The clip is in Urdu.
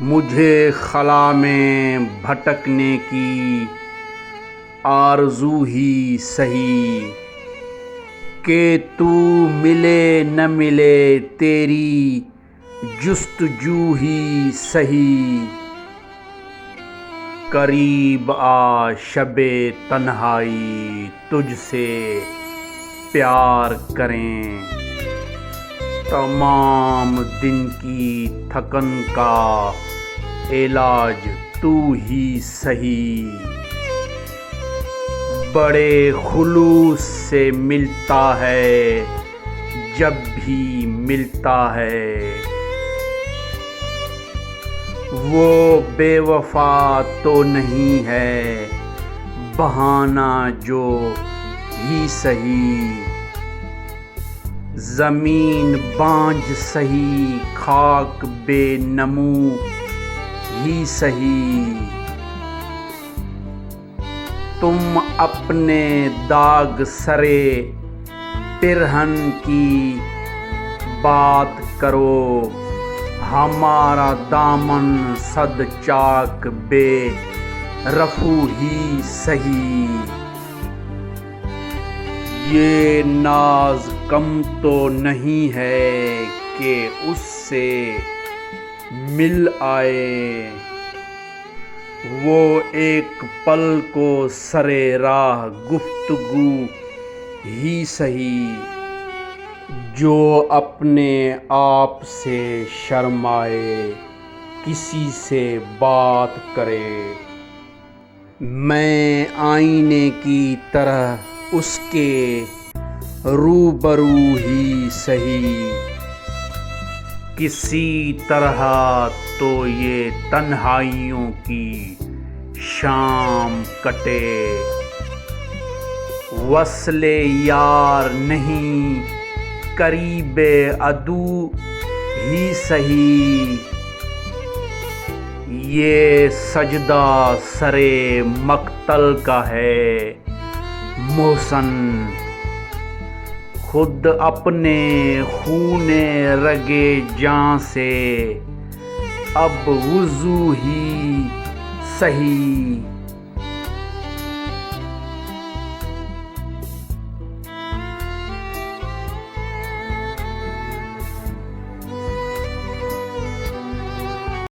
مجھے خلا میں بھٹکنے کی آرزو ہی سہی، کہ تو ملے نہ ملے تیری جستجو ہی سہی۔ قریب آ شب تنہائی تجھ سے پیار کریں، تمام دن کی تھکن کا علاج تو ہی سہی۔ بڑے خلوص سے ملتا ہے جب بھی ملتا ہے، وہ بے وفا تو نہیں ہے بہانہ جو ہی سہی۔ زمین بانجھ سہی خاک بے نمو ہی سہی، تم اپنے داغ سرے پرہن کی بات کرو، ہمارا دامن صد چاک بے رفو ہی سہی۔ یہ ناز کم تو نہیں ہے کہ اس سے مل آئے، وہ ایک پل کو سرے راہ گفتگو ہی سہی۔ جو اپنے آپ سے شرمائے کسی سے بات کرے، میں آئینے کی طرح اس کے روبرو ہی سہی۔ کسی طرح تو یہ تنہائیوں کی شام کٹے، وصل یار نہیں قریب عدو ہی سہی۔ یہ سجدہ سرے مقتل کا ہے محسن، خود اپنے خون رگے جاں سے اب وضو ہی سہی۔